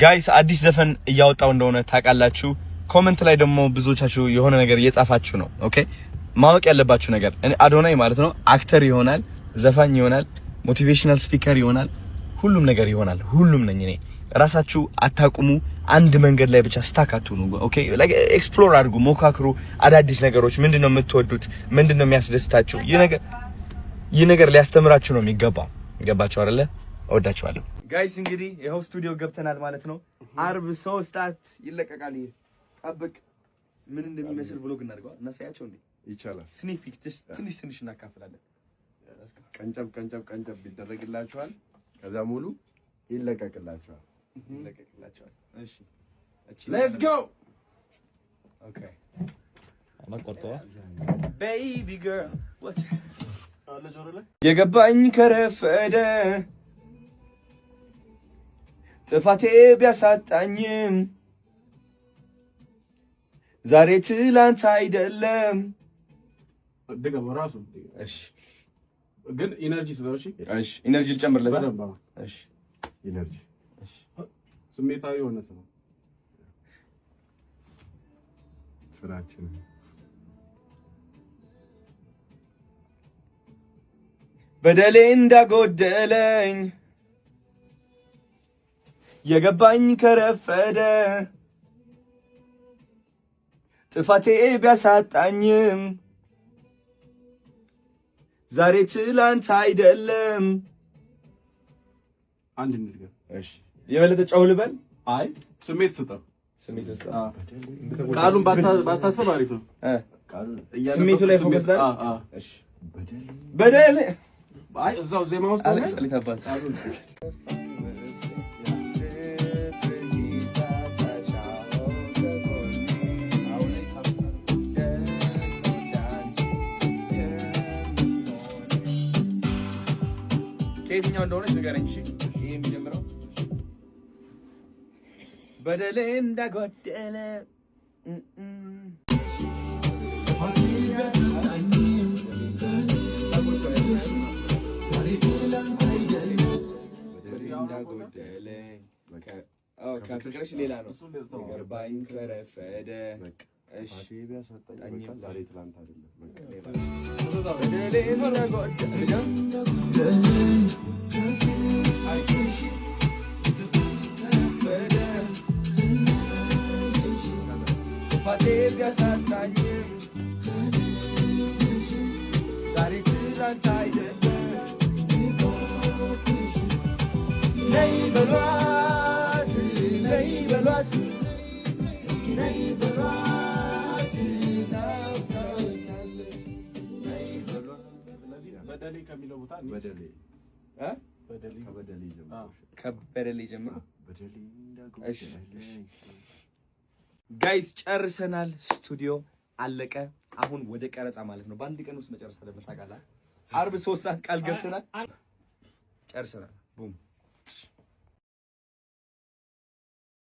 ጋይስ አዲስ ዘፈን እያወጣው እንደሆነ ታውቃላችሁ። ኮሜንት ላይ ደግሞ ብዙዎቻችሁ የሆነ ነገር እየጻፋችሁ ነው። ኦኬ ማወቅ ያለባችሁ ነገር አዶናይ ማለት ነው አክተር ይሆናል፣ ዘፋኝ ይሆናል፣ ሞቲቬሽናል ስፒከር ይሆናል፣ ሁሉም ነገር ይሆናል። ሁሉም ነኝ እኔ። ራሳችሁ አታቁሙ። አንድ መንገድ ላይ ብቻ ስታክ አትሁኑ። ኦኬ ላይክ ኤክስፕሎር አድርጉ፣ ሞካክሩ። አዳዲስ ነገሮች ምንድነው የምትወዱት? ምንድነው የሚያስደስታችሁ? ይህ ነገር ሊያስተምራችሁ ነው የሚገባው። ገባችሁ አይደለ? እወዳችኋለሁ ጋይስ። እንግዲህ ይኸው ስቱዲዮ ገብተናል ማለት ነው። አርብ 3 ሰዓት ይለቀቃል። ይሄ ጠብቅ። ምን እንደሚመስል ብሎግ እናድርገዋል። እናሳያቸው እንዴ? ይቻላል። ስኒክ ፒክ ትንሽ እናካፍላለን። ቀንጨብ ይደረግላችኋል። ከዛ ሙሉ ይለቀቅላችኋል። እሺ ሌትስ ጎ። ኦኬ አማቆጣ ቤቢ ገርል ዋት የገባኝ ከረፈደ ጥፋቴ ቢያሳጣኝም ዛሬ ትላንት አይደለም። ደገም ራሱ እሺ ግን ኢነርጂ ስለሆነ እሺ ኢነርጂ ልጨምርለት። እሺ ኢነርጂ እሺ ስሜታዊ ሆነ ሰው ስራችን በደሌ እንዳጎደለኝ የገባኝ ከረፈደ ጥፋቴ ቢያሳጣኝም ዛሬ ትላንት አይደለም። አንድ ንግግር እሺ የበለጠ ጫው ልበል። አይ ስሜት ስጠው። ስሜት ስጠው። ቃሉን ባታስብ አሪፍ ነው። ስሜቱ ላይ ፎከስ ዳር። እሺ በደል አይ እዛው ዜማ ውስጥ አሌክስ አሊታባል ከየትኛው እንደሆነች ንገረኝ። እሺ ይሄ የሚጀምረው በደሌ እንዳጎደለ ከፍቅርሽ ሌላ ነው ገባኝ ከረፈደ እሺ ቢያሳጣኝ ዛሬ ትላንት አይደለም። በደሌ ከሚለው ቦታ ከበደሌ ጀምሮ ጋይስ ጨርሰናል። ስቱዲዮ አለቀ። አሁን ወደ ቀረጻ ማለት ነው። በአንድ ቀን ውስጥ መጨረስ አለበት። ታውቃለህ። አርብ 3 ሰዓት ቃል ገብተናል። ጨርሰናል። ቡም